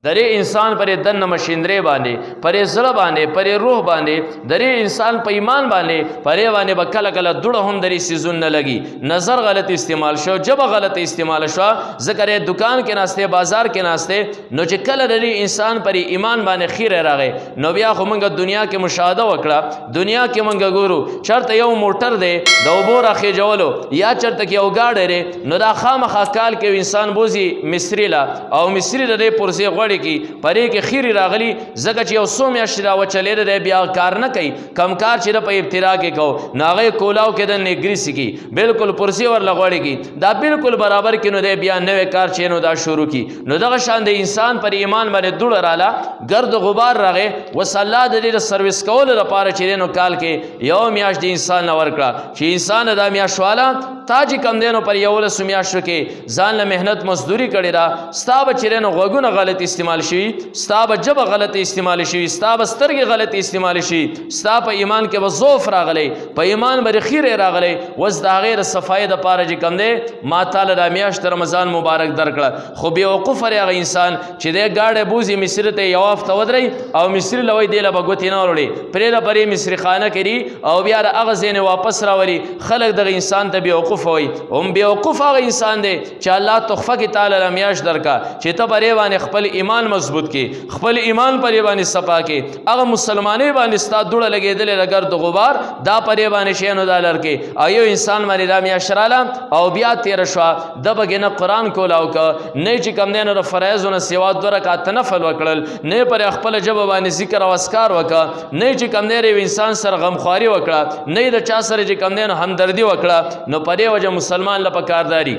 درې انسان پرې دننه مشیندرې باندې پرې زړه باندې پرې روح باندې درې انسان په ایمان باندې پرې باندې به کله کله دوړه هم درې سیزون نه لګي نظر غلط استعمال شو ژبه غلط استعمال شو ذکر دکان کې ناسته بازار کې ناسته نو چې کله درې انسان پرې ایمان باندې خیره راغی نو بیا خو موږ دنیا کې مشاهده وکړه دنیا کې موږ ګورو چرته یو موټر دی د اوبو راخې جوړلو یا چرته کې یو گاډی دی نو دا خامخا کال کې انسان بوزي مصری لا او مصری د پرسې غوړي کی پرې کې خیری راغلی زکه چې یو سو میاشتې را وچلې ده بیا کار نه کوي کم کار چې په ابتدا کې کو ناغه کولاو کې د نګریس کی بالکل پرسی ور لغوړي کی دا بالکل برابر کې نو دی بیا نوې کار چې نو دا شروع کی نو دغه شان د انسان پر ایمان باندې دوړ رااله گرد غبار راغې وصلا د دې سرویس کول لپاره چې نو کال کې یو میاش د انسان نور کړه چې انسان د میاش والا تاج کم دینو پر یو له سمیاشو کې ځان له مهنت مزدوری کړي را ستاب چې نو غوګونه غلط استعمال شي ستاب جب غلط استعمال شي ستاب سترګې غلط استعمال شي ستا په ایمان کې وظوف راغلی په ایمان باندې خیره راغلی وز د غیر صفای د پاره چې کم دی ما تعالی د میاشت رمضان مبارک درکړه خو بیا وقوف هغه انسان چې د گاډه بوزي مصر ته یو هفته ودرې او مصر لوي دی له بغوتی نه وړي پرې د پرې مصر خانه کړي او بیا هغه زین واپس راولي خلک د انسان ته بیا وقوف وي هم بیا وقوف هغه انسان دی چې الله تحفه کې تعالی د میاشت درکا چې ته پرې باندې خپل ایمان مضبوط کی خپل ایمان پرې باندې صفا کی هغه مسلمانې باندې ستا دوړه لګېدل لګر د غبار دا پرې باندې شینو دالر کې ایو انسان باندې د میاشراله او بیا تیر شو د بګنه قران کولاو ک نه چې کم دینه د فرایضونو سیوا د رکعات نفل وکړل نه پر خپل جواب باندې ذکر او اسکار وک نه چې کم دینه انسان سره غمخواري وکړه نه د چا سره چې کم دینه همدردی وکړه نو پرې وجه مسلمان لپاره کارداري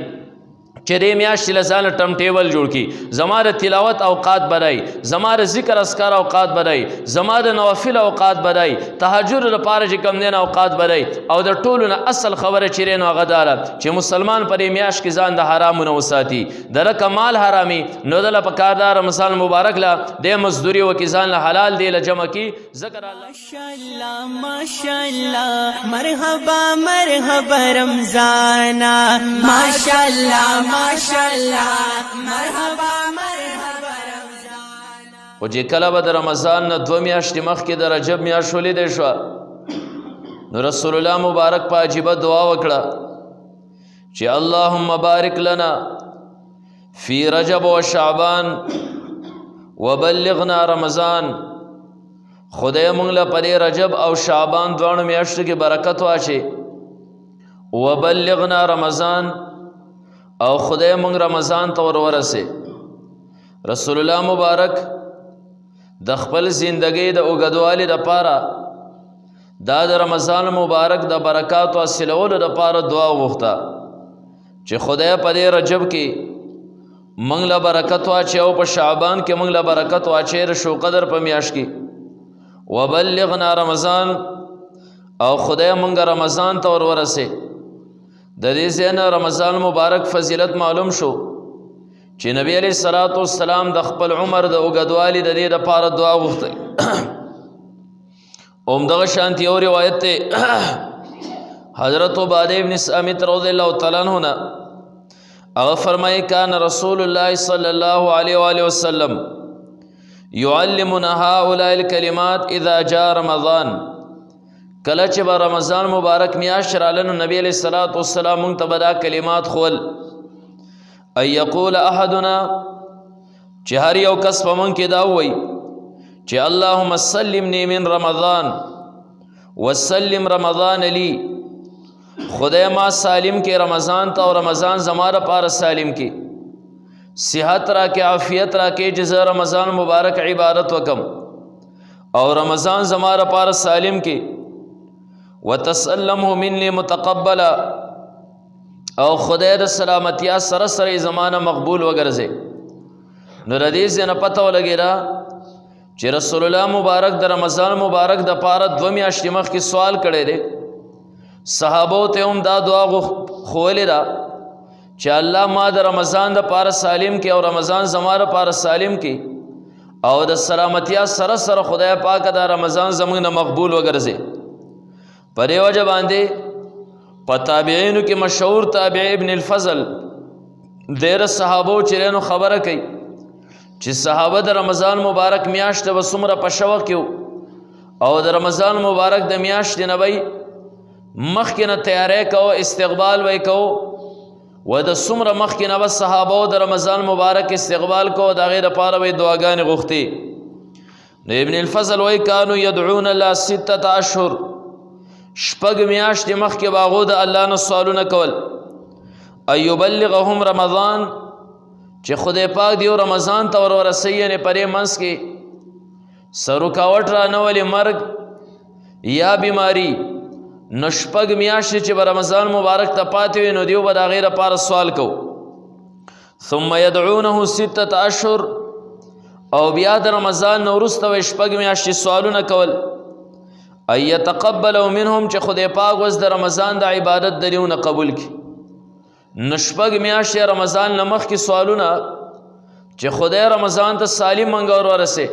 چې دې میاشتې له ځانه ټم ټیبل جوړ کړي زما د تلاوت اوقات بدای زما د ذکر اسکار اوقات بدای زما د نوافل اوقات بدای تهجد لپاره چې کم دین اوقات بدای او د ټولو نه اصل خبره چیرې نو غداره چې مسلمان پرې میاشت کې ځان د حرامونو وساتي د کمال حرامي نو د پکاردار رمضان مبارک لا د مزدوري و کې ځان له حلال دی له جمع کی ذکر الله ماشاءالله ماشاءالله مرحبا مرحبا رمضانا ماشاءالله ماشاءالله مرحبا مرحبا رمضان او چې کله به د رمضان نه 2 میاشتې مخکې د رجب میاشت ولیدې شوه نو رسول الله مبارک په عجیبه دعا وکړه چې اللهم بارک لنا فی رجب و شعبان وبلغنا رمضان خدای مونږ له پرې رجب او شعبان دواړو میاشتو کې برکت واچي وبلغنا رمضان او خدای مونږ رمضان ته ورسه رسول الله مبارک د خپل زندګۍ د اوږدوالي لپاره دا د رمضان مبارک د برکات او حاصلولو لپاره دعا وغوښته چې خدای په دې رجب کې مونږ له برکت واچي او په شعبان کې مونږ له برکت واچي شو قدر په میاشت کې وبلغنا رمضان او خدای مونږ رمضان ته ورسه د دې ځنه رمضان مبارک فضیلت معلوم شو چې نبی علیہ الصلوۃ والسلام د خپل عمر د اوږدوالي د دې لپاره دعا وغوښته اومدغه شانتی او روایت ته حضرت عبادہ ابن صامت رضی اللہ تعالی عنہ نے هغه فرمایي کان رسول الله صلی الله علیه و آله وسلم يعلمنا هؤلاء الكلمات اذا جاء رمضان کله چې به رمضان مبارک میاشت رااله نو نبی علیہ الصلوۃ والسلام مونږ ته دا کلمات خول ای یقول احدنا چې هر یو کس په مونږ کې دا وایي چې اللهم سلمني من رمضان وسلم رمضان لي خدای ما سالم کې رمضان ته او رمضان زماره پار سالم کې صحت را کې عافیت را کې جزا رمضان مبارک عبادت وکم او رمضان زماره پار سالم کې وتسلمه مني متقبلا او خدای د سلامتیا سره سره زمانه مقبول وګرځي نو ردی زنه پته ولګیرا چې رسول الله مبارک د رمضان مبارک د پاره 2 میاشتې مخکې سوال کړي دي صحابو ته هم دا دعا خولې را چې الله ما د رمضان د پاره سالم کې او رمضان زماره پاره سالم کې او د سلامتیا سره سره خدای پاک دا رمضان زمونږ مقبول وګرځي پرې وجه باندې په تابعینو کې مشهور تابع ابن الفضل ډېر صحابو چې نو خبره کوي چې صحابه د رمضان مبارک میاشت به څومره په شوق کې او د رمضان مبارک د میاشتې نه به مخکې نه تیاری کوو استقبال به یې کوو و د څومره مخکې نه به صحابو د رمضان مبارک استقبال کوو د هغې دپاره به یې دعاګانې غوښتې نو ابن الفضل وایي کانو یدعون الله 6 اشهر شپږ میاشتې مخکې به هغو د الله نه سوالونه کول ان یبلغهم رمضان چې خدای پاک دیو رمضان ته ورورسوي یعنې په دې منځ کې سروکاوټ رانولې مرګ یا بیماری نو شپږ میاشتې چې به رمضان مبارک ته پاتې وي نو دیو به د هغې دپاره سوال کو ثم یدعونه 6 اشهر او بیا د رمضان نه وروسته به شپږ میاشتې سوالونه کول ان یتقبلوا منهم چې خدای پاک اوس د رمضان د عبادت د دیونه قبول کړي نو شپږ میاشتې رمضان نه مخکې سوالونه چې خدای رمضان ته سالم منګه ورسې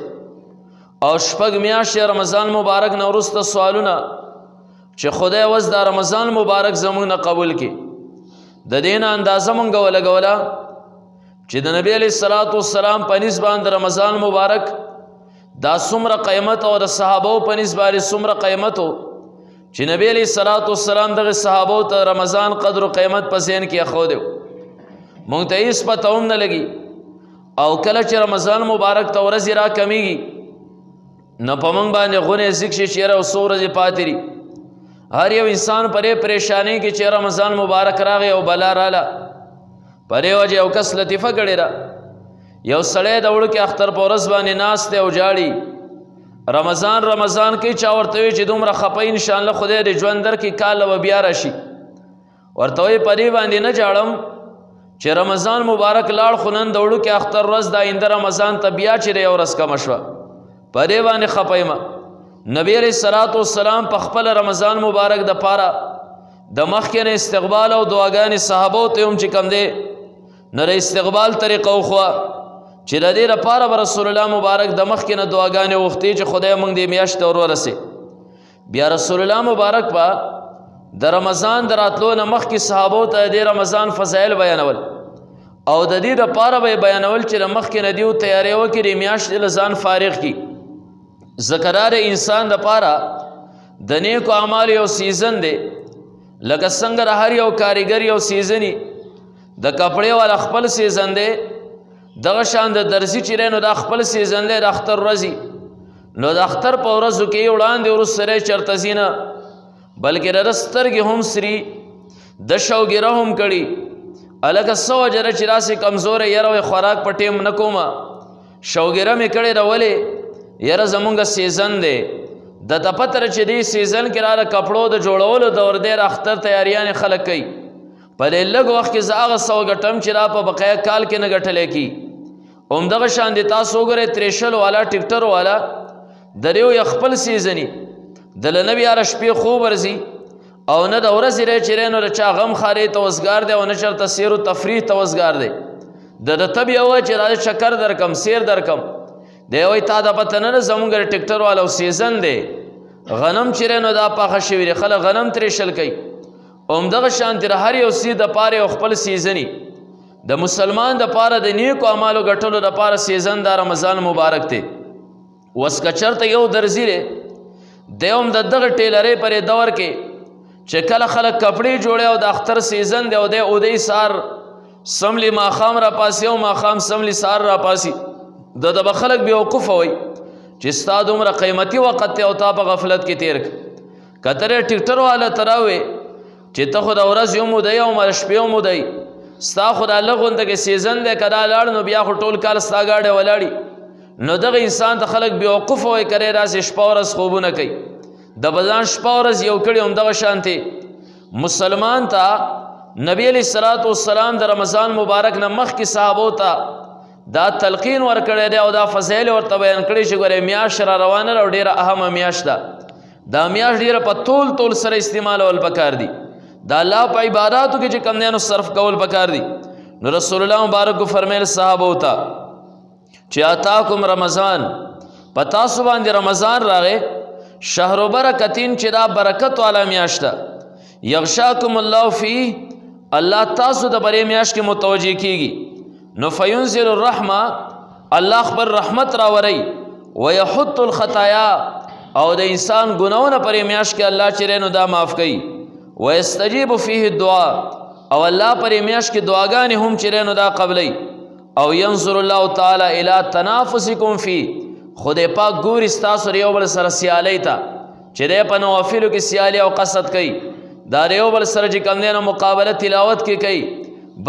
او شپږ میاشتې رمضان مبارک نه وروسته سوالونه چې خدای اوس د رمضان مبارک زموږ نه قبول کړي د دې نه اندازه مونږ ولګوله چې د نبی علیه الصلاۃ والسلام په نسبت باندې رمضان مبارک دا څومره قیمت او د صحابو په نسبت باندې څومره قیمت و چې نبی علیه الصلاۃ والسلام دغه صحابو ته رمضان قدر و قیمت په ذهن کې اخودی مونږ ته هېڅ پته هم نه لګي او کله چې رمضان مبارک ته ورځې را کمیږي نو په مونږ باندې غونې ذکر شي چې یاره اوس څو ورځې پاتې دي هر یو انسان پرې پریشانی کې چې رمضان مبارک راغی او بلا راله پرې وجه یو کس لطیفه کړې ده یو سړی د وړو کې اختر په ورځ باندې ناست دی او جاړي رمضان کې چا ورته وي چې دومره خفه انشاءالله خدای دې ژوند درکړي کال به بیا راشي ورته وایي په دې باندې نه جاړم چې رمضان مبارک لاړ خو نن د وړو کې اختر ورځ د آینده رمضان ته بیا چې یو ورځ کمه شوه په دې باندې خفه یم نبی علیہ الصلوۃ والسلام په خپل رمضان مبارک د پاره د مخکې نه استقبال او دعاګانې صحابو ته هم چې کم دی نه استقبال طریقه وخوه چې د دې لپاره به رسول الله مبارک د مخکې نه دعاګانې وغوښتې چې خدای موږ دې میاشت ته ورورسې بیا رسول الله مبارک به د رمضان د راتلو نه مخکې صحابو ته د رمضان فضایل بیانول او د دې لپاره به بیانول چې د مخکې نه دیو تیاری وکړي د میاشتې له ځان فارغ کړي ذکرار انسان د پاره د نیکو اعمال یو سیزن دی لکه څنګه د هر یو کاریګر یو سیزنی د کپړې والا خپل سیزن دی دغه شان د درزي چې دی نو د خپل سیزن دی د اختر ورځې نو د اختر په ورځو کې وړاندې وروسته چرته ځي نه بلکې د سترګې هم سري د شوګیره هم کړي هلکه څه وجه ده چې داسې کمزوری یره خوراک په ټیم نه کومه شوګیره مې کړې ده ولې یره زمونږ سیزن دی د ته پته ده چې دې سیزن کې را د کپړو د جوړولو دور دی د اختر تیاریانې خلک کوي په دې لږ وخت کې زه هغه څه وګټم چې را په بقایا کال کې نه ګټلی کي همدغه شان د تاسو وګورئ تریشل والا ټکټر والا د یو خپل سیزني د له نه بیا شپې خوب ورځي او نه د ورځې دی چې نو د چا غم خارې ته وزګار دی او نه چېرته سیر و تفریح ته وزګار دی د طب یو چې را چکر درکم سیر درکم دی وایي تا د پته نه ده زمونږ د ټکټر والا سیزن دی غنم چې نو دا پاخه شوي دی خلک غنم ترېشل کوي همدغه شانتې د هر یو سیز دپاره یو خپل سیزني د مسلمان دپاره د نیکو اعمالو ګټلو دپاره سیزن دا رمضان مبارک دی اوس که چېرته یو درزي دی دی هم د دغه ټیلرۍ پرې دور کې چې کله خلک کپړې جوړي او د اختر سیزن دی او دی اودی سار سملی ماښام راپاسي او ماښام سملی سار راپاسي د به خلک بیوقوفه وي چې ستا دومره قیمتي وخت دی او تا په غفلت کې تیر که ته ټکټر والا ته راوې چې ته خو د ورځې هم ودی او د شپې هم ودی ستا خو دا لږ غونته کې سیزن دی که دا لاړ نو بیا خو ټول کال ستا ګاډی ولاړي نو دغه انسان ته خلک بیوقوفه وایي کرې راسې شپه ورځ خوبونه کوي د بځان شپه ورځ یو کړي همدغه شانتې مسلمان ته نبی علیه الصلاۃ والسلام د رمضان مبارک نه مخکې صحابو ته دا تلقین ورکړی دی او دا فضایل ورته بیان کړي چې ګورې میاشت را روانه ده او ډېره اهمه میاشت ده دا میاشت ډېره په طول سره استعمالول پکار دي دا الله په عباداتو کې چې کم دی نو صرف کول پکار دي نو رسول الله مبارک فرمیل صحابو ته چې اتاکم رمضان په تاسو باندې رمضان راغی شهر برکتین چې دا برکت والا میاشت ده یغشاکم الله فیه الله تاسو د برې میاشت کې متوجه کیږي نو فینزل الرحمه الله خپل رحمت راوري ويحط الخطايا او د انسان ګناونه پرې میاشت کې الله چې نو دا معاف کوي ويستجيب فيه الدعاء او الله پرې میاشت کې دعاګانې هم چې نو دا قبلي او ينظر الله تعالی الى تنافسكم فيه خدای پاک ګور استاسو یو بل سره سیالي تا چې د په نوافلو کې سیالي او قصد کوي دا یو بل سره چې کم دینو مقابله تلاوت کې کوي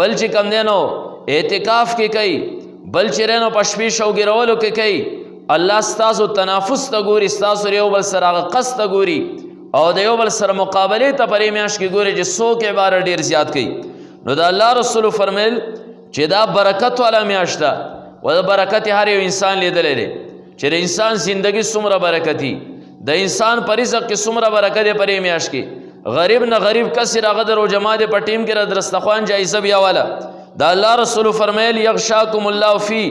بل چې کم دینو اعتکاف کې کوي بل چې رینو پشپی شو ګرولو کې کوي الله استاسو تنافس ته ګوري استاسو یو بل سره قصد ته ګوري او د یو بل سره مقابله ته پرې میاش کې ګوري چې څوک عبارت ډیر زیات کوي نو د الله رسول فرمایل چې دا برکت والا میاشت ده او د برکت هر یو انسان لیدلې دی چې د انسان زندگی څومره برکتی د انسان پر رزق کې څومره برکت پرې میاش کې غریب نه غریب کس راغدر او جماعت په ټیم کې درستخوان جایزه بیا والا دا الله رسول فرمایل یغشاکم الله فی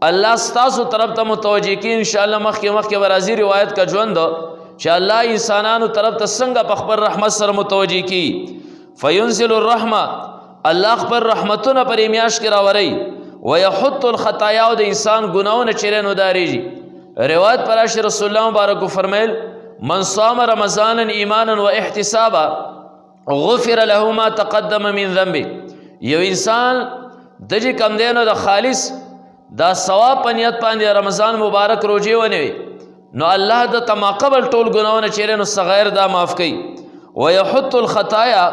الله ستاسو طرف ته متوجی کی ان شاء الله مخکې ورازی روایت کا ژوند چې الله انسانانو طرف ته څنګه په خپل رحمت سره متوجی کی فینزل الرحمه الله خپل رحمتونه پر میاش کې راوري ويحط الخطايا او د انسان ګناونه چیرې نو داریږي روایت پر رسول الله مبارک فرمایل من صام رمضان ایمانا واحتسابا غفر له ما تقدم من ذنبه یو انسان د کم دینو د خالص دا ثواب په نیت باندې رمضان مبارک روزي ونوي نو الله د تماقبل ټول ګناونه چیرې نو صغیر دا معاف کوي ويحط الخطايا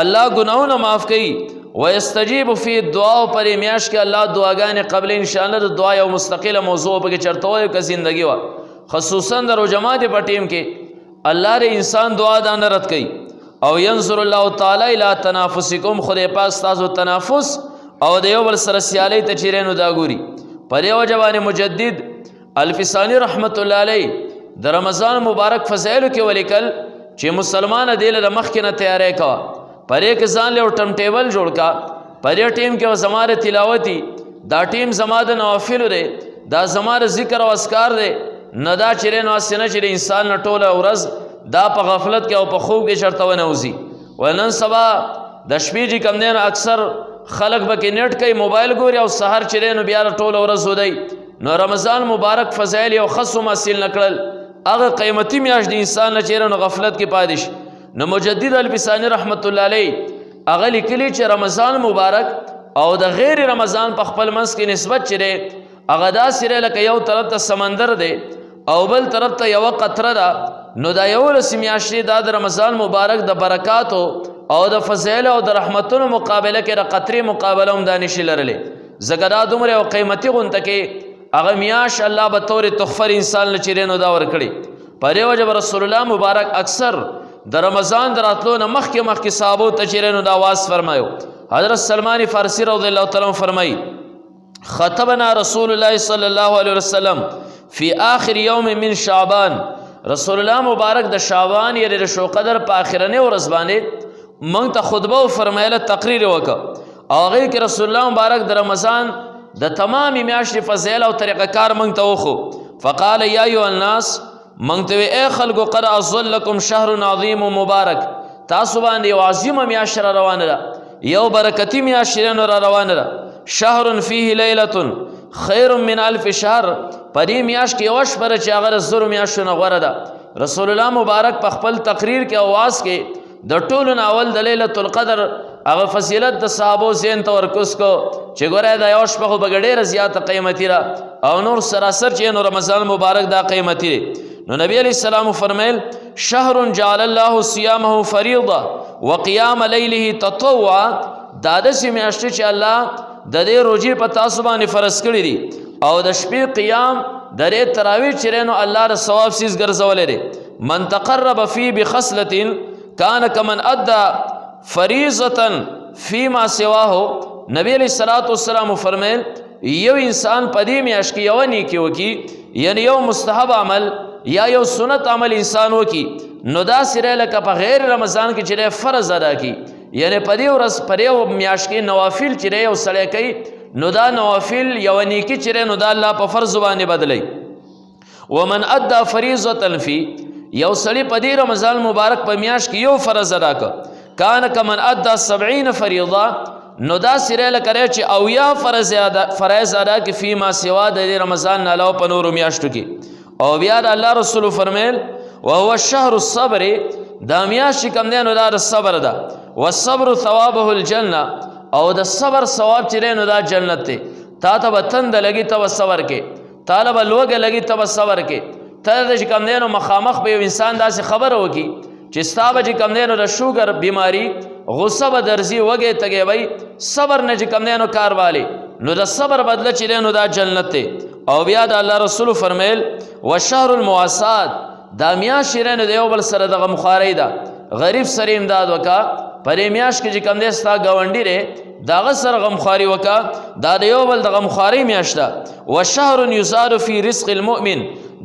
الله ګناونه معاف کوي ويستجيب في الدعاء پر میاش کې الله دعاګانې قبل ان شاء الله د دعا یو مستقله موضوع په کې چرته وي که زندگی وا خصوصا د جماعت په ټیم کې الله ر انسان دعا دان رد کوي او ينظر الله تعالی الى تنافسکم خدای پاک تاسو تنافس او د یو بل سره سیالي ته چیرې نو دا ګوري پر یو جوان مجدد الفسانی رحمت الله علیه د رمضان مبارک فضایل کې ولیکل چې مسلمان دل د مخ کې نه تیارې کا پرې کې ځان له ټم ټیبل جوړ کا پرې ټیم کې زماره تلاوتي دا ټیم زماده نوافل لري دا زماره ذکر او اذکار دي نه دا چیرې نو اسنه چې انسان نه ټوله ورځ دا په غفلت کې او په خوب کې چرته ونوزي ونن سبا د شپې چې کم نه اکثر خلق به کې نیټ کوي موبایل ګوري او سحر چیرې نو بیا ټوله ورځ ودی نو رمضان مبارک فضایل او خصو مسیل نکړل هغه قیمتي میاش د انسان نه چیرې نو غفلت کې پادش نو مجدد الفسانی رحمت الله علیه هغه لیکلی چې رمضان مبارک او د غیر رمضان په خپل منځ کې نسبت چره هغه دا سره لکه یو طرف ته سمندر دی او بل طرف ته یو قطره ده نو دا یو لسمیاشتي د رمضان مبارک د برکات او د فضایل او د رحمتونو مقابله کې د قطري مقابله هم دانش لرلې زګدا دومره او قیمتي غونته کې هغه میاش الله به تور تخفر انسان لچرینو دا ور کړی پر یو جب رسول الله مبارک اکثر د رمضان دراتلو نه مخکې صحابو ته چیرې دا واس فرمایو حضرت سلمان فارسی رضی الله تعالی فرمای خطبنا رسول الله صلی الله علیه وسلم فی آخر یوم من شعبان رسول الله مبارک د شعبان یې د شو قدر په اخرنه ورځ باندې مونږ ته خطبه او فرمایله تقریر وکړه او هغه کې رسول الله مبارک د رمضان د تمام میاشتې فضایل او طریقه کار مونږ ته وخو فقال یا ایها الناس مونږ ته اے خلکو قد اظلکم شهر عظیم مبارک تاسو باندې یو عظیمه میاشت را روانه ده یو برکتی میاشت را روانه ده شهر فيه ليله خیر من الف شهر پدې میاشت کې یو شپه چې هغه زرو میاشتونه غوړه ده رسول الله مبارک په خپل تقریر کې आवाज کې د ټولو اول د ليله القدر هغه فضیلت د صحابه زین ته ورکوس کو چې ګوره دا یو شپه په ډېره زیاته قیمتي را او نور سراسر چې نو رمضان مبارک دا قیمتي نو نبی علیہ السلام فرمایل شهر جعل الله صيامه فريضه وقيام ليله تطوعا دا د میاشت چې الله د دې روزي په تاسو باندې فرض کړی دي او د شپې قیام د دې تراویح چې نو الله ر ثواب سیس ګرځولې دي من تقرب فی بخصله کان کمن ادى فریضه فيما سواه نبی علیہ الصلوۃ والسلام فرمایل یو انسان پدې میاشت کې یو نیکی وکي یعنی یو مستحب عمل یا یو سنت عمل انسان وکي نو دا سره لکه په غیر رمضان کې چې فرض ادا کی یعنی پدې ورځ پرې میاشت کې نوافل چې یو سړی کوي نو دا نوافل یو نیکی چې نو دا الله په فرض باندې بدلی ومن ادى فریضه فی یو سړی پدې رمضان مبارک په میاشت کې یو فرض ادا ک کان کمن ادى 70 فریضه نو دا سره لکه چې اویا فرایض ادا کې فیما سوا د رمضان نه علاوه په نورو میاشتو کې. او بیا د الله رسول فرمیل وهو الشهر الصبر، دا میاشت چې کوم دی نو دا د صبر ده. والصبر ثوابه الجنه، او د صبر ثواب چې دی نو دا جنت دی. تا ته به تنده لګي ته به صبر کې، تا له به لوږه لګي ته به صبر کې. ته چې کوم دی نو مخامخ به یو انسان داسې خبره وکړي چې ستا به چې کوم دی نو د شوګر بیماري غصه به درځي وږی تږی وی صبر نه چې کوم دی نو کار والی، نو د صبر بدله چې دی نو دا جنت دی. او بیا د الله رسول فرمیل وشهر المواسات، دا میاشت چې نو د یو بل سره دغه مخارۍ ده، غریب سره امداد وکا. په دې میاشت کې چې کوم دی ستا ګاونډي دی دغه سره غمخواري وکا، دا د یو بل د غمخوارۍ میاشت ده. وشهر یزاد فی رزق المؤمن،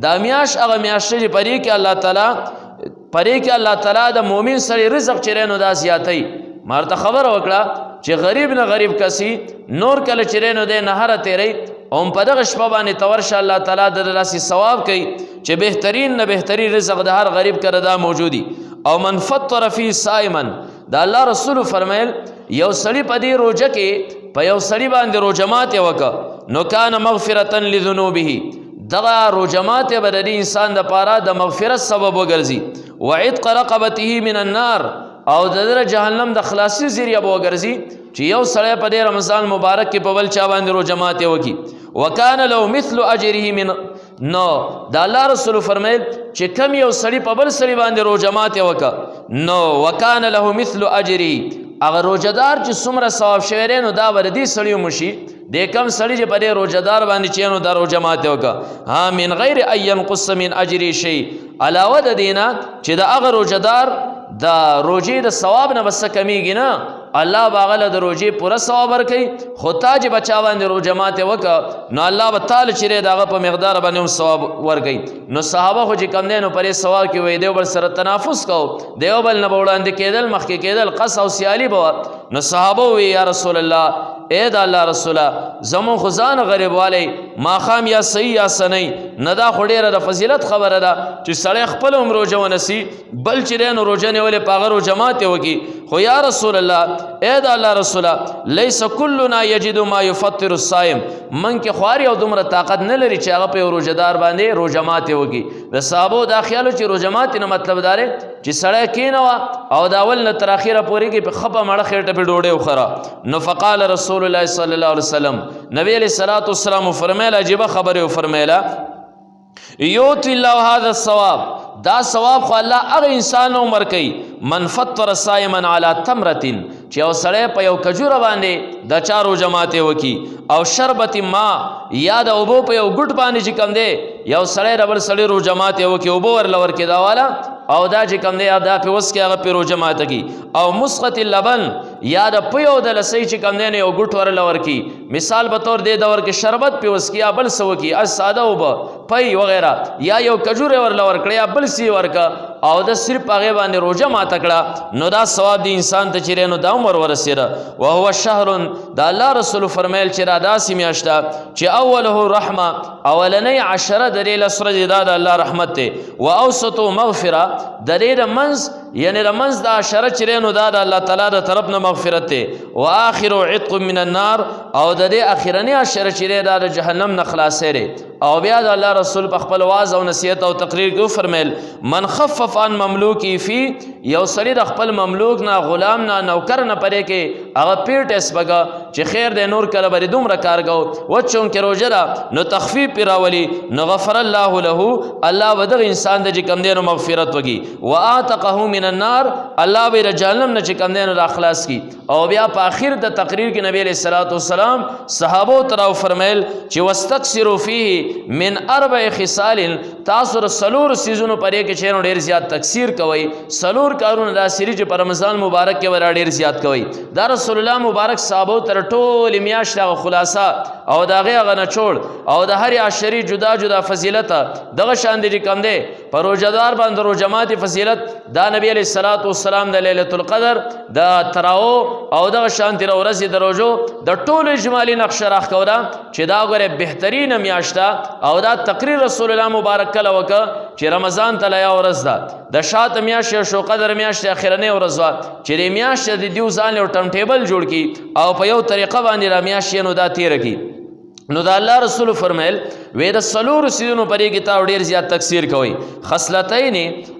دا میاشت هغه میاشت چې پرې کې الله تعالی د مؤمن سره رزق چې نو دا زیاتوي. مارته خبره وکړه چې غریب نه غریب کسي نور کله چې نو دی نهره تیری او په دغه شپه باندې تورشه الله تعالی د داسې ثواب کوي چې بهترین نه بهترین رزق د هر غریب کړه دا موجودي. او من فطر فی صائما، دا الله رسول فرمایل یو سړی په دې روزه کې په یو سړی باندې روزه ماته وکړه نو کان مغفرة لذنوبه، دغه روزه ماته به د انسان د پاره د مغفرت سبب وګرځي. وعتق رقبته من النار، او د جهنم د خلاصي ذریعہ به وګرځي چې یو سړی په دې رمضان مبارک کې په بل چا باندې روزه ماته وکړي. وکان له مثل اجره من، نو دا الله رسول فرمایل چې کم یو سړی په بل سړی باندې روزه ماته وکړه نو وکان له مثل اجره، هغه روزهدار چې څومره ثواب شوی دی نو دا به د دې سړي ومشي د کم سړي چې په دې روزهدار باندې چې نو دا روزه ماته وکړه. ها من غیر ان ينقص من اجره شی، علاوه د دې نه چې د هغه روزهدار د روزې د ثواب نه بس کمیږي نه، الله باغله د روزې پوره ثواب ورکوي. خو تا چې بچا باندې روزه ماته وکړه نو الله به تعالی چې دغه په مقدار باندې هم ثواب ورکوي. نو صحابه خو چې کم دی نو پرې ثواب کې وای دی بل سره تنافس کو، دیو بل نه وړاندې کېدل مخکې کېدل قص او سیالي به. نو صحابه وی یا رسول الله، اے دا الله رسوله زمون خو ځان غریب والی ماښام یا صحیح یا سنی نه، دا خو ډېره د فضیلت خبره ده چې سړی خپل هم روژه ونسي بل چې دی نو روژه نیولې په هغه روژه ماتې وکړي. خو یا رسول الله، اے دا الله رسوله لیس کلنا یجد ما یفطر الصائم، من کې خواري او دومره طاقت نه لري چې هغه په یو روژهدار باندې روژه ماتې وکړي. د صحابو دا خیال چې روژه ماتې نه مطلب دا دی چې سړی کېنوه او د اول نه تر اخره پورې کې په خپه مړه خېټه پې ډوډۍ وخوره. نو فقال رسول الله صلی الله علیه وسلم، نبی علیہ الصلوۃ والسلام فرمایله عجیبه خبره فرمایله یوتی الله هذا الثواب، دا ثواب خو الله هغه انسان عمر کوي من فطر صائما علی تمرة، چې یو سړی په یو کجوره باندې د چا روژه ماتې وکړي او شربت ما، یا د اوبو په یو ګوټ باندې چې کوم دی یو سړی د بل سړي روژه ماتې وکړي اوبه ورله ورکړي دا والا او دا چې کوم دی دا په وس کې هغه په روژه ماته کړي. او مسقط اللبن، یا د پیو د لسی چې کوم دی یو ګوټ ورله ورکړي، مثال به طور دې دور کې شربت په وس کې یا بل څه وکړي از ساده اوبه پی وغیره، یا یو کجوره ورله ورکړي یا بل څه ورکړه او د صرف هغې باندې روژه ماته کړه نو دا ثواب دی انسان ته چې نو دا عمر ورسېده. وهو شهر، دا الله رسول فرمیل چې را داسې میاشت ده چې اوله رحمه، اولنۍ عشره د دې لس ورځې دا د الله رحمت دی. و اوسطو مغفره، د دې د منځ یعنی د منځ د عشره چې نو دا د الله تعالی د طرف نه مغفرت دی. و آخر عتق من النار، او د دې اخرنۍ عشره چې دا د جهنم نه خلاصې دی. او بیا د الله رسول په خپل واعظ او نصیحت او تقریر کې فرمیل من خفف عن مملوکی فی، یو سړی د خپل مملوک نه غلام نه نوکر نه پرې کې هغه پیټ اسبګه چې خیر دی نور کله بری دومره کار کو و چونکې روژه ده نو تخفیف پې راولي نو غفر الله له، الله به دغه انسان د چې کوم دی نو مغفرت وکړي. و اعتقه من النار، الله به د جهنم نه چې کوم دی نو را خلاص کړي. او بیا په آخر د تقریر کې نبی علیہ الصلوۃ والسلام صحابو ته را فرمیل چې واستکثروا فیه من 4 خصال، تاسو د څلورو څیزونو پرې کې چې نو ډېر زیات تکثیر کوئ، څلور کارونه داسې دي چې په رمضان مبارک کې ورا ډېر زیات کوئ. دا رسول الله مبارک صحابو تر ټولې میاشت هغه خلاصه او د هغې هغه نچوړ او د هرې عشرې جدا جدا فضیلت دغه شان دی چې کوم دی په روژهدار باندې روژه ماتې فضیلت دا نبی علیه الصلاۃ والسلام د لیلة القدر د تراو او دغه شانتې ورځې د روژو د ټولو اجمالي نقشه راښکوله چې دا ګوره بهترینه میاشت ده. او دا تقریر رسول الله مبارک کله وکړه چې رمضان ته لیا ورځ ده د شاته میاشتې شو قدر میاشتې اخرنۍ ورځ وه چې د میاشتې د دیو ځان یو ټم ټیبل جوړ کړي او په یو طریقه باندې را میاشتې نو دا تیره کړي نو د الله رسول فرمیل وې د څلورو څیزونو پرې کې تا ډېر زیات تکثیر کوئ خصلتین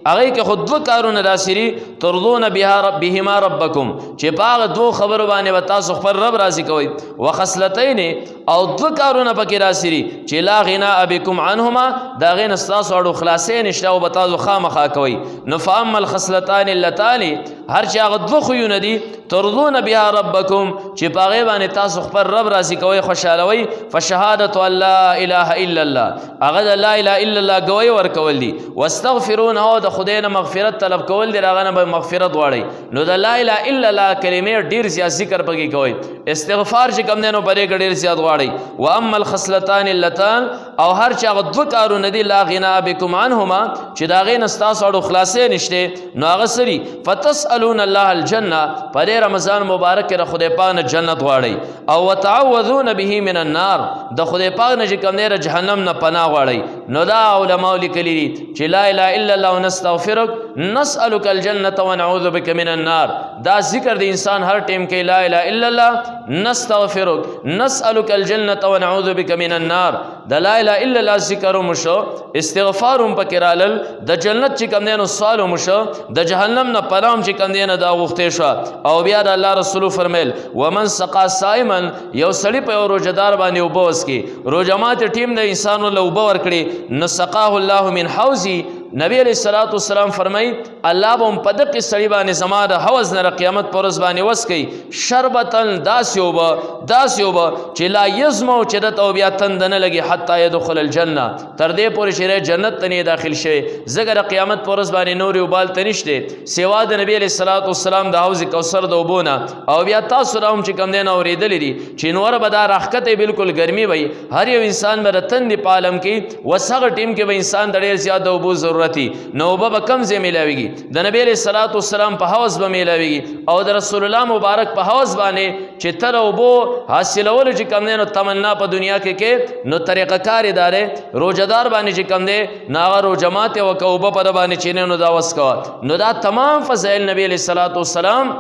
هغې کې خو دوه کارونه راسري ترضون بهما ربکم چې په هغه دوو خبرو باندې به تاسو خپل رب راضي کوئ وخصلتین او دوه کارونه پکې راسري چې لا غناء بکم عنهما د هغې نه ستاسو اړو خلاصې نشته او به تاسو خامخا کوئ نو فاما الخصلتان اللتان هر چې هغه دوه خویونه دي ترضون بها ربکم چې په هغې باندې تاسو خپل رب راضي کوئ خوشحالوئ فشهادة ان لا اله الا الله هغه د لا اله الا الله گوی ورکول دي واستغفرون او د خدای نه مغفرت طلب کول دي هغه نه به مغفرت غواړي نو د لا اله الا الله کلمې ډیر زیات ذکر پکې کوي استغفار چې کوم دی نو پرې ډیر زیات غواړي واما الخصلتان اللتان او هر چې هغه دوه کارونه دي لا غنا بكم عنهما چې د هغې نه ستاسو اړو خلاصې نشته نو هغه سري فتسألون الله الجنه په دې رمضان مبارک کې د خدای پاک نه جنت غواړئ او وتعوذون به من النار د خدای پاک نه چې کوم دی جهنم نه پناه غواړئ نو دا علماء لیکلي دي چې لا اله الا الله نستغفرک نسألک الجنة ونعوذ بک من النار دا ذکر د انسان هر ټیم کې لا اله الا الله نستغفرک نسألک الجنة ونعوذ بک من النار د لا اله الا الله ذکر مشو استغفار پکې رالل د جنت چې کوم دی نو سوال مشو د جهنم نه پناه چې کوم دی نه دا غوښتې شو او بیا د الله رسول فرمیل ومن سقا صائما یو سړی په یو روزدار باندې اوبه وڅکي روزه مات ټیم د انسانو له اوبه ورکړي نو سقاه الله من حوضي نبی علیہ الصلوۃ والسلام فرمای الله به په دغه سړي باندې زما د حوض نه قیامت پر ورځ باندې وسکي شربتن داسې اوبه چې لا یزمو چې د توبیا تند نه لګي حتی يدخل الجنه تر دې پورې چې جنت ته نه داخل شي زګر قیامت پر ورځ باندې نور وبال تنشته سیوا د نبی علیہ الصلوۃ والسلام د حوض کوثر د اوبونه او بیا تاسو راوم چې کم دین اوریدل دي چې نور به دا راخته بالکل ګرمي وي هر یو انسان به تند په عالم کې وسغه ټیم کې به انسان د ډېر زیات اوبو ضرورت نو به کم ځای میلاویږي د نبی علیہ الصلوۃ والسلام په حوض به میلاویږي او د رسول الله مبارک په حوض باندې چې تر اوبو حاصلول چې کم دی نو تمنا په دنیا کې نو طریقه کار ادارې روزدار باندې چې کم دی ناغه روزه ماته وکوبه په باندې چې نو دا وسکوا نو دا تمام فضایل نبی علیہ الصلوۃ والسلام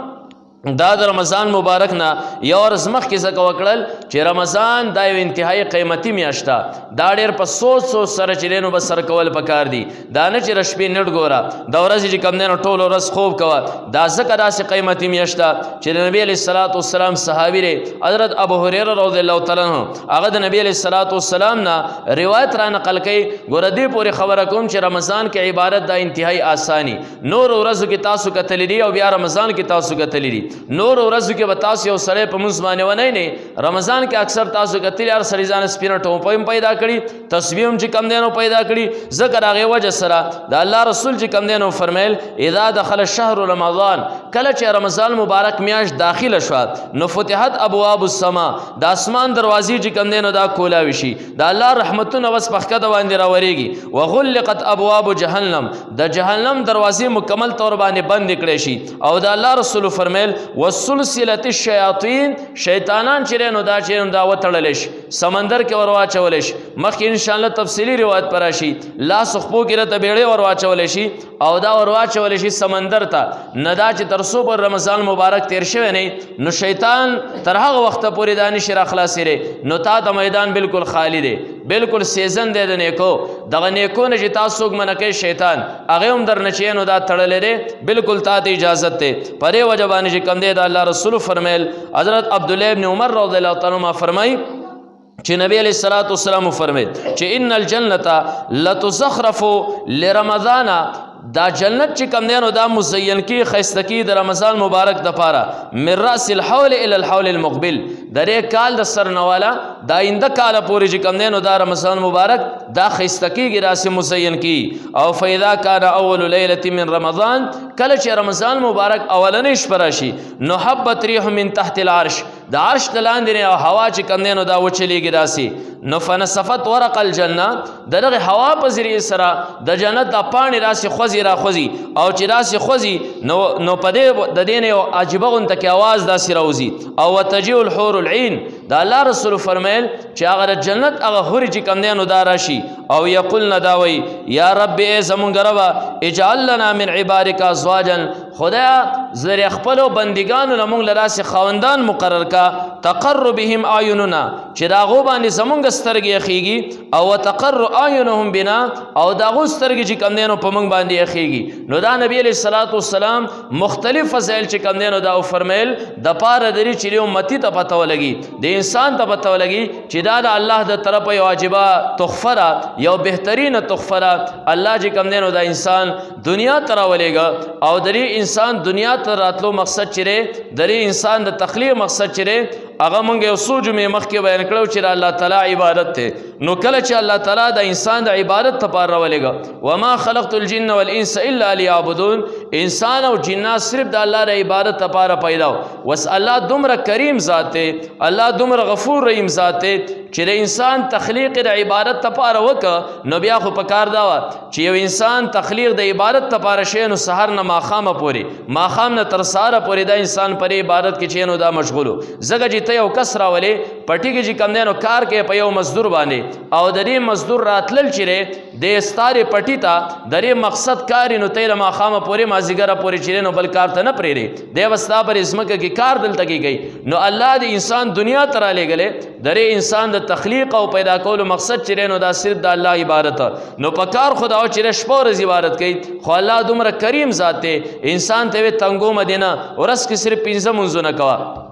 دا د رمضان مبارک نه یو ورځ مخکې څه وکړل چې رمضان دا یو انتهایی قیمتي میاشت ده دا ډېر په سوچ سره چې نو به سر کول پکار دي دا نه چې شپې نټ ګوره د ورځې چې کم دی نو ټول ورځ خوب کوه دا ځکه داسې قیمتي میاشت ده چې د نبی علیہ الصلوۃ والسلام صحابي دی حضرت ابو هريره رضی الله تعالی عنہ هغه د نبی علیہ الصلوۃ والسلام نه روایت را نقل کړي ګوره دې پورې خبره کوم چې رمضان کې عبادت دا انتهایی آسانی نور ورځو کې تاسو کتلی دي او بیا رمضان کې تاسو کتلی دي نور ورځو کې به تاسو یو سړی په مونځ باندې ونی نه رمضان کې اکثر تاسو کتلی هر سړي ځان سپینه ټوپه هم پیدا کړي تسبیح هم چې کم دی نو پیدا کړي ذکر هغې وجه سره د الله رسول چې کم دی نو فرمیل اذا دخل شهر رمضان کله چې رمضان مبارک میاشت داخله شوه نو فتحت ابواب السما د اسمان دروازې چې کم دی نو دا کولاوي شي د الله رحمتونه بس په ښکته باندې راورېږي وغلقت ابواب جهنم د جهنم دروازې مکمل طور باندې بند کړی شي او د الله رسول فرمیل وسلسلة الشیاطین شیطانان چې نو دا چې دا وتړلی شي سمندر کې ور واچولی شي مخکې انشاءالله تفصیلي روایت پر راشي لاس خپو کې راته بیړۍ ور واچولی شي او دا ور واچولی شي سمندر ته نه دا چې تر څو پر رمضان مبارک تیر شوی نه نو شیطان تر هغه وخته پورې دا نشي راخلاصېدی نو تا ته میدان بالکل خالی دی بالکل سیزن دی د نیکو دغه نیکو نه چې تاسو څوک منع کوي شیطان هغې هم در نه چې نو دا تړلی دی بالکل تا ته اجازت دی په دې وجه باندې چې کم دی د الله رسول فرمیل حضرت عبدالله ابن عمر رضی الله تعالی عنہ فرمای چې نبی علیہ الصلوۃ والسلام فرمایي چې ان الجنة لتزخرف لرمضان دا جنت چې کم دی نو دا مزین کی خیسته کی د رمضان مبارک د پاره من راس الحول الى الحول المقبل درې کال د سر نواله دا آینده کال پورې چې کم دی نو دا رمضان مبارک دا خیسته کیږي راس مزین کی او فاذا كان اول ليله من رمضان کله چې رمضان مبارک اولنې شپه راشي نو حبت ريح من تحت العرش د عرش د لاندې او هوا چې کم دی نو دا وچلیږي داسې نو فنصفت ورق الجنه د دغه هوا په ذریعې سره د جنت د پاڼې راسې خوځي را خوځي او چې راسې خوځي نو په دې د دې نه یو عجیبه غونته کې اواز داسې راوځي او وتجیء الحور العین د الله رسول فرمیل چې هغه د جنت هغه حورې چې کم دی نو دا راشي او یقولن دا وایي یا رب ای زمونږ ربه اجعل لنا من عبادک ازواجا خدایا زر خپلو بندگانو نه موږ له داسې خاوندان مقرر کا تقر بهم اعیننا چې د هغو باندې زمونږ سترګې یخیږي او وتقر اعینهم بنا او د هغو سترګې چې کم دی نو په موږ باندې یخیږي نو دا نبی علیه الصلاة والسلام مختلف فضایل چې کم دی نو دا فرمیل د پاره دري چې امتی ته پته ولګي د انسان ته پته ولګي چې دا د الله د طرفه یو واجبه تحفه ده یو بهترینه تحفه ده الله چې کم دی نو دا انسان دنیا ته راولېږه او درې انسان دنیا ته راتلو مقصد چې درې انسان د تخلیق مقصد چې هغه مونږ یو څو جمعې مخکې بیان کړو چې الله تعالی عبادت ته نو کله چې الله تعالی د انسان د عبادت لپاره راولېږه وما خلقت الجن والانس الا ليعبدون انسان او جنات صرف د الله د عبادت لپاره پیدا وس الله دومره کریم ذات دی الله دومره غفور رحیم ذات دی چې د انسان تخلیق د عبادت لپاره وکړه نو بیا خو پکار دا و چې یو انسان تخلیق د عبادت لپاره شي نو سحر نه ماښامه پورې ماښام نه تر سهاره پورې دا انسان پر عبادت کې چې نو دا مشغولو ځکه چې ته یو کس راولې پټي کې چې کم دی نو کار کې په یو مزدور باندې او د دې مزدور راتلل چې د ستارې پټي ته د دې مقصد کار نو ته له ماښامه پورې مازدیګره پورې چې نو بل کار ته نه پرېږدې دی به ستا پر ځمکه کې کار دلته کېږي نو الله د انسان دنیا ته رالیږلی د دې انسان د تخلیق او پیدا کولو مقصد چې نو دا صرف د الله عبادت نو په کار خدا او چې شپه ورځ عبادت کوي خو الله دومره کریم ذات دی انسان ته تنګو مدینه ورځ کې صرف 15 منځونه کوه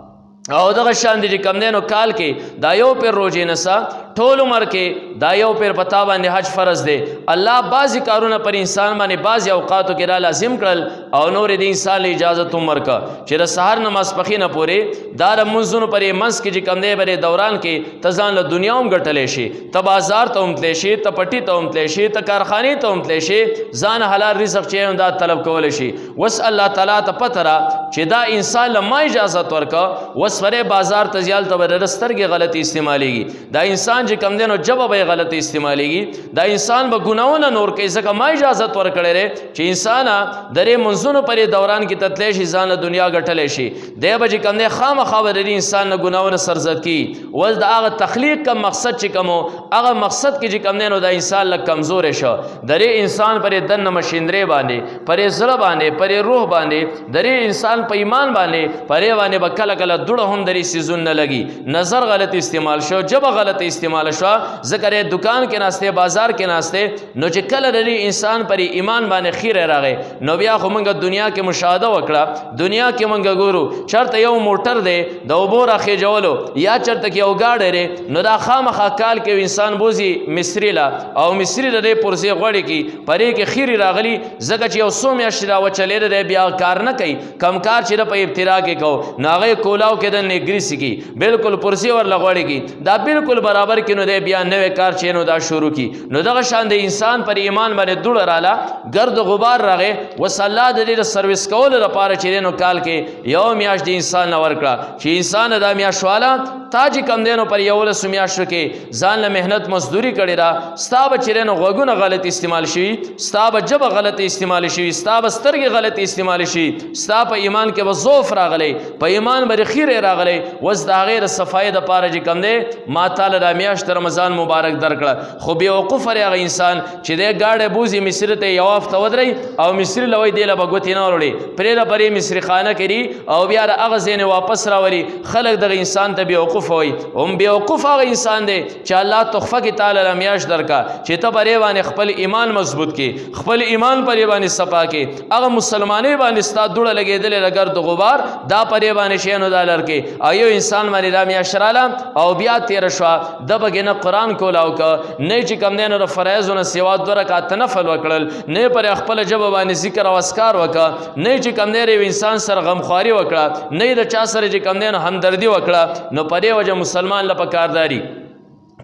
او دغه شان دي چې کم دی نو کال کې دا یو پیر روزې نسا ټول عمر کې دا یو پیر پتا باندې حج فرض دی الله بعضی کارونه پر انسان باندې بعضی اوقاتو کې را لازم کړل او نور د انسان اجازه عمر کا چې د سحر نماز پخینه پورې دا د منځونو پرې منځ کې چې کم دی بره دوران کې ته ځان له دنیا هم ګټلی شي ته بازار ته هم تللی شي ته پټي ته هم تللی شي ته کارخانې ته هم تللی شي ځان حلال رزق چې هم دا طلب کولی شي وس الله تعالی ته پته را چې دا انسان له ما اجازت ورکه وس فرې بازار ته ځیال ته به د سترګې غلطي استعمالیږي دا انسان چې کم دی نو جبه به غلطي استعمالیږي دا انسان به ګناونه نور کوي ځکه ما اجازت ورکړی دی چې انسان درې منځونو پرې دوران کې ته تللی شي ځان دنیا ګټلی شي دی به چې کم دی خامخا به د انسان نه ګناونه سرزد کي وس د هغه تخلیق کم مقصد چې کم هغه مقصد کې چې کم دی نو دا انسان لږ کمزوری شه درې انسان پرې دننه مشیندرې باندې پرې زړه باندې پرې روح باندې درې انسان په ایمان باندې پرې باندې به کله کله دوړه هم درې سیزون نه لګي نظر غلط استعمال شو جبه غلط استعمال شو ذکر دکان کې ناسته بازار کې ناسته نو چې کله د انسان پر ایمان باندې خیره راغی نو بیا خو موږ دنیا کې مشاهده وکړه دنیا کې موږ ګورو چرته یو موټر دی د اوبو راخې جوړلو یا چرته کې یو گاډی دی نو دا خامخا کال کې انسان بوزي مصری لا او مصری د دې پرسې غوړي کې پرې کې خیری راغلی ځکه چې یو څو میاشتې را وچلې دی بیا کار نه کوي کم کار چې په ابتدا کې کو نو هغه کولاو کې د نګریسي کې بالکل پرسې ور لغوړي کې دا بالکل برابر کې نو دی بیا نوې کار چې نو دا شروع کی نو دغه شان د انسان پر ایمان باندې دوړ رااله گرد غبار راغی وس الله د دې سرویس کول لپاره چې نو کال کې یو میاش د انسان نه ورکړه چې انسان د میاش والا تاج کم دینو پر یو له میاشو کې ځان له مهنت مزدوری کړی را ستاب چې نو غوګونه غلط استعمال شي ستاب جب غلط استعمال شي ستاب سترګې غلط استعمال شي ستاب په ایمان کې وظوف راغلی په ایمان باندې خیره راغلی وس دا غیر صفای د پاره چې کم دی ما تعالی د میاشت رمضان مبارک درکړه خو بیا وقوف هغه انسان چې د گاډه بوزي مصر ته یو هفته ودرې او مصر لوي دی له بغوتی نه وړي پرې د پرې مصر خانه کړي او بیا هغه زین واپس راولي خلک د انسان ته بیا وقوف وي هم بیا وقوف هغه انسان دی چې الله تخفه کې تعالی د میاشت درکا چې ته پرې باندې خپل ایمان مضبوط کې خپل ایمان پرې باندې صفا کې هغه مسلمانې باندې ستا دوړه لګېدل لګر د غبار دا پرې باندې شي نو دالر کې ایو انسان باندې د میاشت رااله او بیا تیر شو د بګنه قران کولاو ک نه چې کم دینه د فرایضونو سیوا 2 رکعات نفل وکړل نه پر خپل جبه باندې ذکر او اسکار وکړه نه چې کم دینه انسان سره غمخواري وکړه نه د چا سره چې کم دینه همدردی وکړه نو پرې وجه مسلمان لپاره کارداري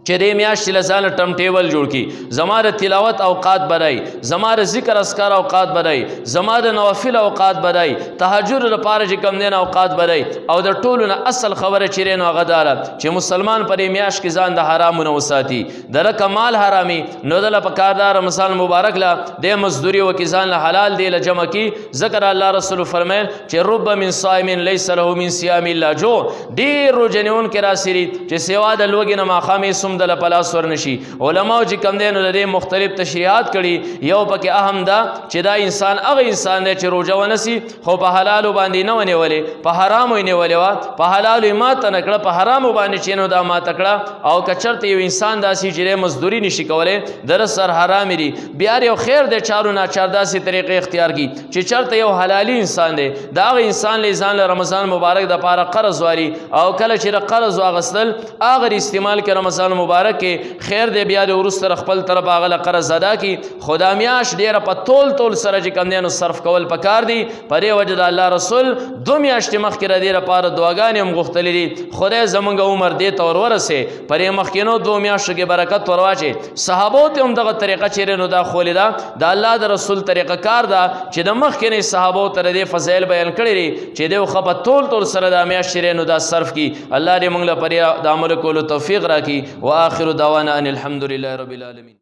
چې دې میاشتې له ځانه ټم ټیبل جوړ کړي، زما د تلاوت اوقات بدای، زما د ذکر اذکار اوقات بدای، زما د نوافل اوقات بدای، تهجد لپاره چې کم دین اوقات بدای. او د ټولو نه اصل خبره چې رینو هغه داره چې مسلمان پر دې میاشت کې ځان د حرامو نه وساتي، د رکه مال حرامي نو دله په کاردار رمضان مبارک له د مزدوري وکي ځان له حلال دی له جمع کی. ذکر الله رسول فرمایل چې رب من صائم لیس له من صيام الا جو، ډېر روزنیون کې راسي چې سوا د لوګي نه ماښامې د پلاس ورنشي. علماء چې کم دی نو د دې مختلف تشریحات کړي، یو پکې اهم ده چې دا انسان هغه انسان دی چې روژه ونسي خو په حلالو باندې نه ونیولې، په حرامو یې نیولې وه، په حلالو یې ماته نه کړه، په حرامو باندې چې نو دا ماته کړه. او که چېرته یو انسان داسې چې مزدوري نشي کولی، در سر حرامې دي، بیا یو خیر دی چارو ناچار داسې طریقې اختیار کړي چې چېرته یو حلالي انسان دی، د هغه انسان له ځان له رمضان مبارک دپاره قرض واري، او کله چې د قرض واغستل هغه استعمال کې رمضان مبارک کې خیر دی، بیا د وروسته خپل طرف هغه له قرض ادا کړي. خو دا میاشت ډېره په تول سره چې کوم دی نو صرف کول پکار دي. په دې وجه د الله رسول 2 میاشتې مخکې د دې لپاره دعاګانې هم غوښتلې دي، خدای زمونږ عمر دې ته ورورسې، په دې مخکینو 2 میاشتو کې برکت ورواچې. صحابو ته هم دغه طریقه چیرې نو دا خولې ده، د الله د رسول طریقه کار ده چې د مخکینې صحابو ته د دې فضایل بیان کړي دي چې دوی خو په تول سره دا میاشت چیرې نو دا صرف کړي. الله دې موږ له پرې د عمل کولو توفیق راکړي. واخر دعوانا ان الحمد لله رب العالمين.